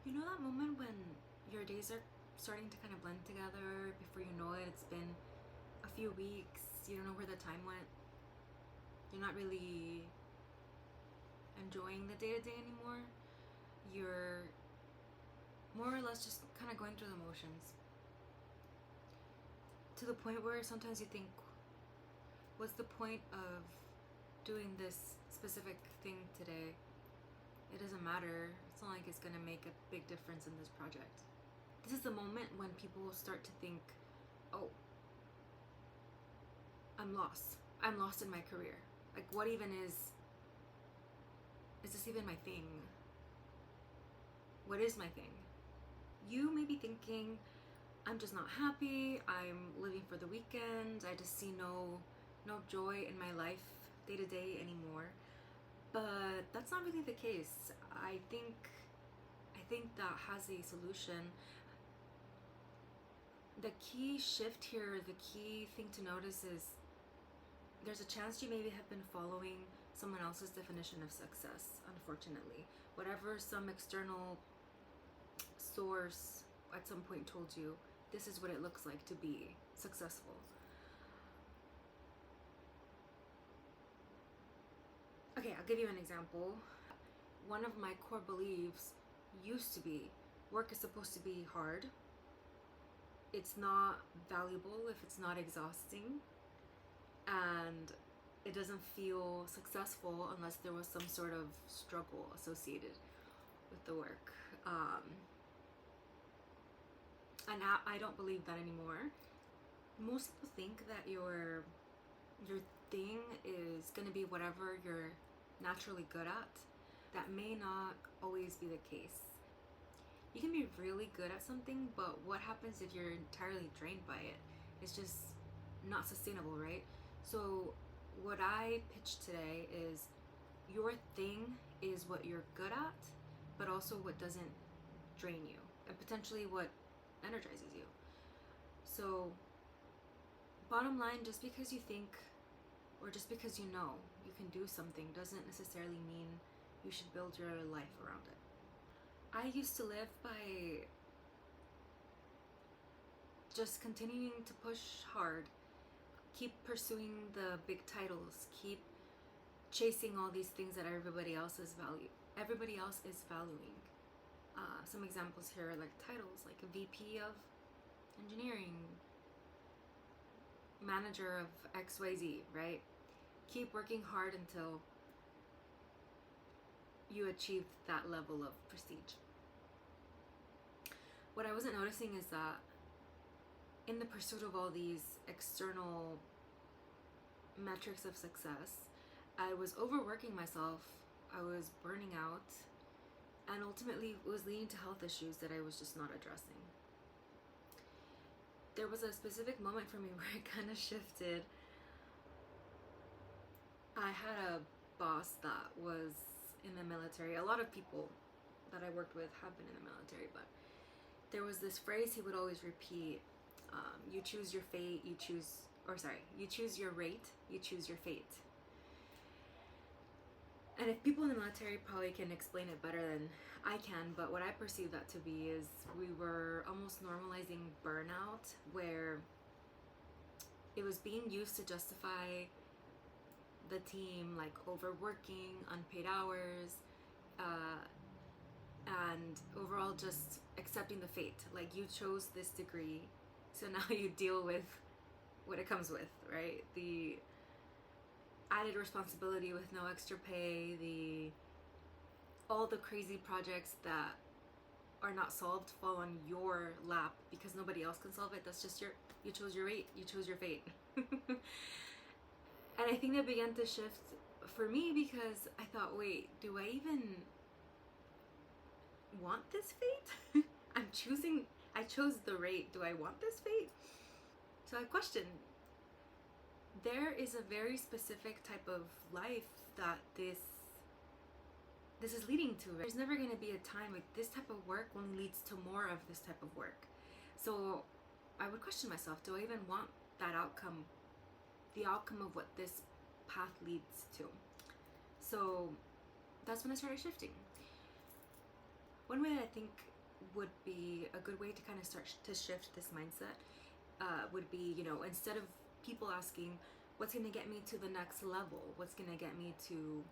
You know that moment when your days are starting to kind of blend together, before you know it, it's been a few weeks, you don't know where the time went, you're not really enjoying the day to day anymore, you're more or less just kind of going through the motions. To the point where sometimes you think, what's the point of doing this specific thing today? It doesn't matter. It's not like it's gonna make a big difference in this project. This is the moment when people will start to think, oh, I'm lost. I'm lost in my career. Like, what even is this even my thing? What is my thing? You may be thinking, I'm just not happy. I'm living for the weekend. I just see no joy in my life day to day anymore. But that's not really the case. I think that has a solution. The key shift here, the key thing to notice is there's a chance you maybe have been following someone else's definition of success, unfortunately. Whatever some external source at some point told you, this is what it looks like to be successful. Okay, I'll give you an example. One of my core beliefs used to be work is supposed to be hard. It's not valuable if it's not exhausting. And it doesn't feel successful unless there was some sort of struggle associated with the work. And I don't believe that anymore. Most people think that your thing is going to be whatever you're naturally good at. That may not always be the case. You can be really good at something, but what happens if you're entirely drained by it? It's just not sustainable, right? So what I pitched today is your thing is what you're good at, but also what doesn't drain you, and potentially what energizes you. So bottom line, just because you think or just because you know you can do something doesn't necessarily mean you should build your life around it. I used to live by just continuing to push hard, keep pursuing the big titles, keep chasing all these things that everybody else is valuing. Some examples here are like titles, like a VP of engineering, manager of XYZ, right? Keep working hard until you achieve that level of prestige. What I wasn't noticing is that in the pursuit of all these external metrics of success, I was overworking myself, I was burning out, and ultimately it was leading to health issues that I was just not addressing. There was a specific moment for me where it kind of shifted. I had a boss that was in the military. A lot of people that I worked with have been in the military, but there was this phrase he would always repeat. You choose your fate, you choose your rate, you choose your fate. And if people in the military probably can explain it better than I can, but what I perceive that to be is we were almost normalizing burnout, where it was being used to justify the team, like overworking, unpaid hours, and overall just accepting the fate. Like, you chose this degree, so now you deal with what it comes with, right? The added responsibility with no extra pay, all the crazy projects that are not solved fall on your lap because nobody else can solve it. That's just you chose your rate, you chose your fate. And I think that began to shift for me because I thought, wait, do I even want this fate? I chose the rate. Do I want this fate? So I questioned. There is a very specific type of life that this is leading to. There's never going to be a time like this type of work only leads to more of this type of work. So I would question myself, do I even want that outcome, the outcome of what this path leads to? So that's when I started shifting. One way that I think would be a good way to kind of start to shift this mindset. Would be, instead of people asking, what's going to get me to the next level? What's going to get me to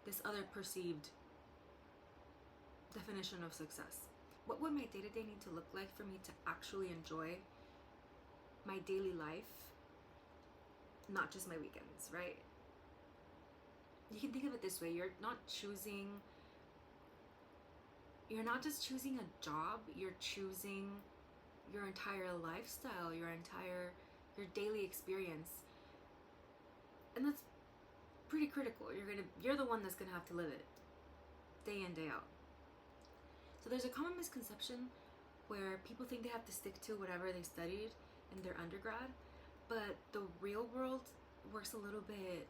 this other perceived definition of success? What would my day-to-day need to look like for me to actually enjoy my daily life, not just my weekends, right? You can think of it this way. You're not just choosing a job, you're choosing your entire lifestyle, your daily experience. And that's pretty critical. You're the one that's gonna have to live it day in, day out. So there's a common misconception where people think they have to stick to whatever they studied in their undergrad, but the real world works a little bit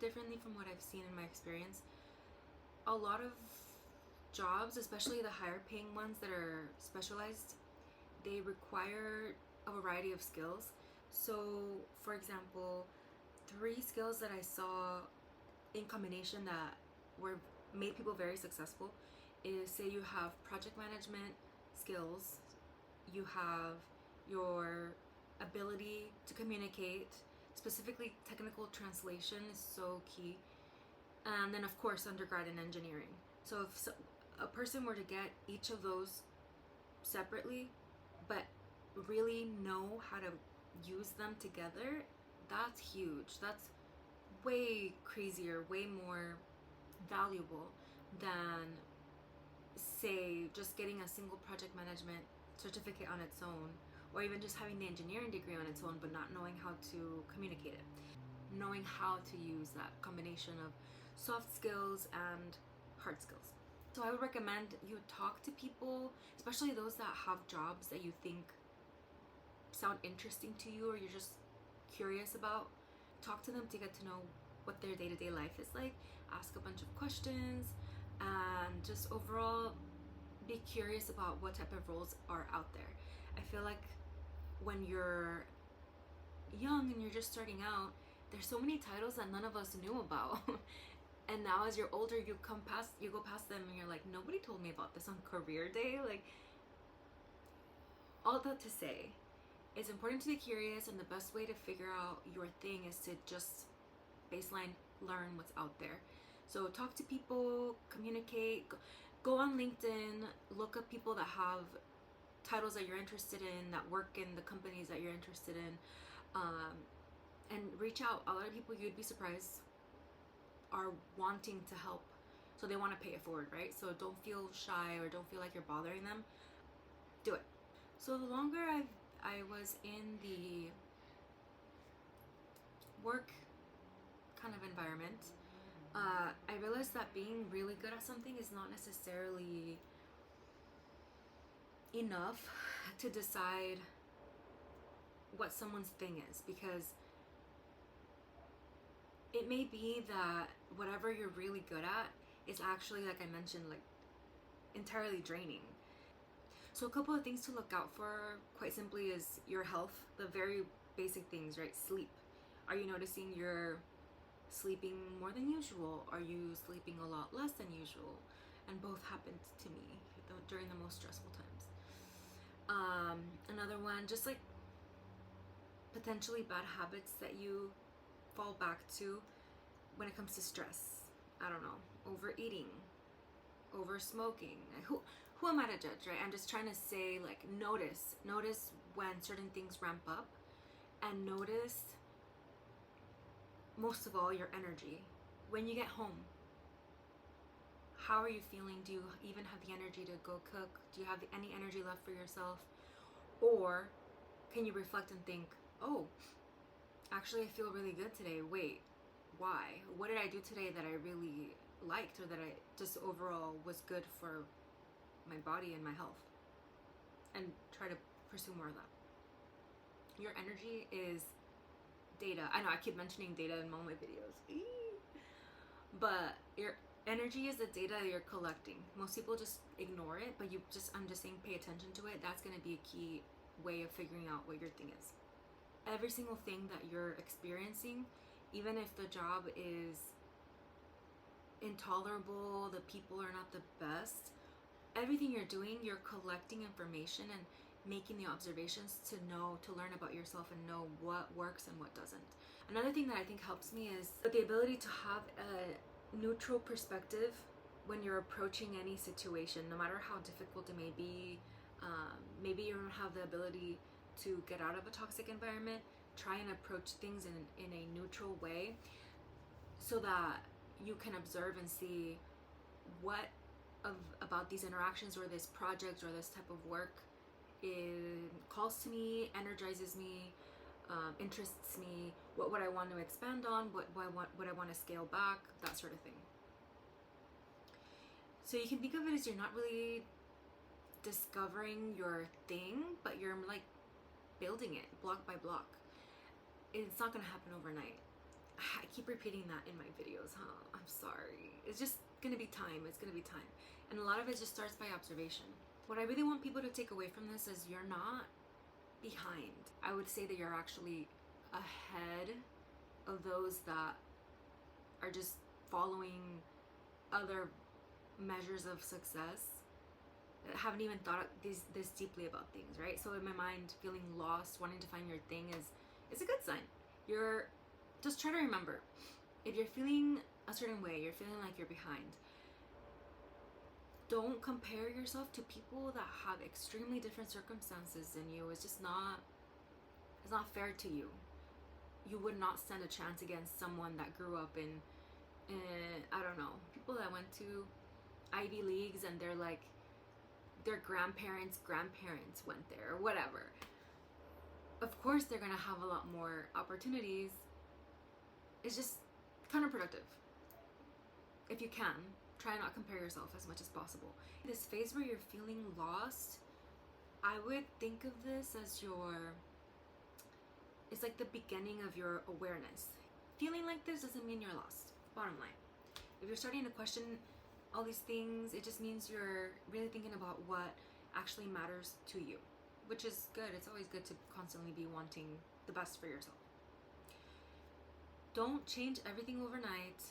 differently from what I've seen in my experience. A lot of jobs, especially the higher paying ones that are specialized, they require a variety of skills. So, for example, 3 skills that I saw in combination that made people very successful is, say you have project management skills, you have your ability to communicate, specifically technical translation is so key, and then of course undergrad in engineering. So if a person were to get each of those separately, but really know how to use them together, that's huge. That's way crazier, way more valuable than, say, just getting a single project management certificate on its own, or even just having the engineering degree on its own but not knowing how to communicate it. Knowing how to use that combination of soft skills and hard skills. So I would recommend you talk to people, especially those that have jobs that you think sound interesting to you or you're just curious about. Talk to them to get to know what their day-to-day life is like. Ask a bunch of questions and just overall be curious about what type of roles are out there. I feel like when you're young and you're just starting out, there's so many titles that none of us knew about. And now as you're older, you go past them and you're like, nobody told me about this on career day. Like, all that to say, it's important to be curious, and the best way to figure out your thing is to just baseline learn what's out there. So talk to people, communicate, go on LinkedIn, look up people that have titles that you're interested in, that work in the companies that you're interested in, and reach out. A lot of people, you'd be surprised, are wanting to help. So they want to pay it forward, right? So don't feel shy or don't feel like you're bothering them. Do it. So the longer I was in the work kind of environment, I realized that being really good at something is not necessarily enough to decide what someone's thing is, because it may be that whatever you're really good at is actually, like I mentioned, like entirely draining. So a couple of things to look out for, quite simply, is your health, the very basic things, right? Sleep. Are you noticing you're sleeping more than usual? Are you sleeping a lot less than usual? And both happened to me during the most stressful times. Another one, just like potentially bad habits that you fall back to when it comes to stress. I don't know, overeating, over smoking. Who am I to judge, right? I'm just trying to say, like, notice when certain things ramp up, and notice, most of all, your energy. When you get home, how are you feeling? Do you even have the energy to go cook? Do you have any energy left for yourself? Or can you reflect and think, oh, actually I feel really good today. Wait, why? What did I do today that I really liked, or that I just overall was good for my body and my health? And try to pursue more of that. Your energy is data. I know I keep mentioning data in all my videos. But your energy is the data you're collecting. Most people just ignore it, but I'm just saying, pay attention to it. That's going to be a key way of figuring out what your thing is. Every single thing that you're experiencing, even if the job is intolerable, the people are not the best, everything you're doing, you're collecting information and making the observations to learn about yourself and know what works and what doesn't. Another thing that I think helps me is the ability to have a neutral perspective when you're approaching any situation, no matter how difficult it may be. Maybe you don't have the ability to get out of a toxic environment. Try and approach things in a neutral way so that you can observe and see what about these interactions or this project or this type of work calls to me, energizes me, interests me, what would I want to expand on, what I want to scale back, that sort of thing. So you can think of it as you're not really discovering your thing, but you're like building it block by block. It's not going to happen overnight. I keep repeating that in my videos, I'm sorry. It's just going to be time. It's going to be time. And a lot of it just starts by observation. What I really want people to take away from this is you're not behind. I would say that you're actually ahead of those that are just following other measures of success, that haven't even thought this deeply about things, right? So in my mind, feeling lost, wanting to find your thing is a good sign. Just try to remember, if you're feeling a certain way, you're feeling like you're behind, don't compare yourself to people that have extremely different circumstances than you. It's just not, it's not fair to you. You would not stand a chance against someone that grew up in I don't know, people that went to Ivy Leagues and they're like, their grandparents went there or whatever. Of course they're gonna have a lot more opportunities. It's just counterproductive. If you can, try not compare yourself as much as possible. This phase where you're feeling lost, I would think of this as it's like the beginning of your awareness. Feeling like this doesn't mean you're lost, bottom line. If you're starting to question all these things, it just means you're really thinking about what actually matters to you, which is good. It's always good to constantly be wanting the best for yourself. Don't change everything overnight.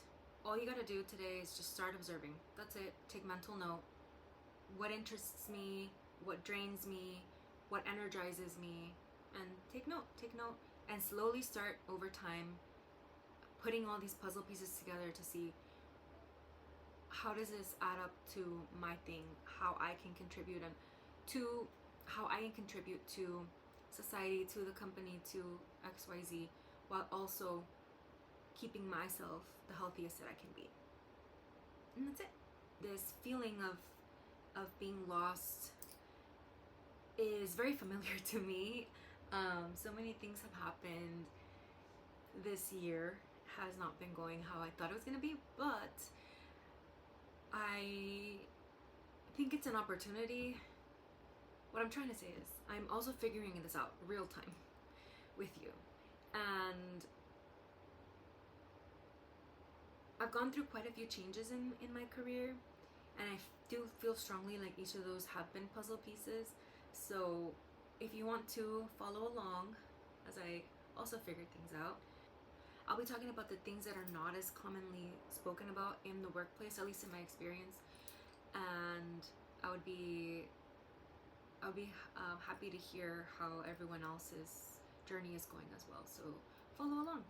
All you gotta do today is just start observing. That's it. Take mental note. What interests me, what drains me, what energizes me, and take note, and slowly start over time putting all these puzzle pieces together to see, how does this add up to my thing, how I can contribute, and to how I can contribute to society, to the company, to XYZ, while also keeping myself the healthiest that I can be. And that's it. This feeling of being lost is very familiar to me. So many things have happened. This year has not been going how I thought it was going to be, but I think it's an opportunity. What I'm trying to say is I'm also figuring this out real time with you. And I've gone through quite a few changes in my career, and I do feel strongly like each of those have been puzzle pieces. So if you want to follow along as I also figure things out, I'll be talking about the things that are not as commonly spoken about in the workplace, at least in my experience, and I would be happy to hear how everyone else's journey is going as well. So follow along.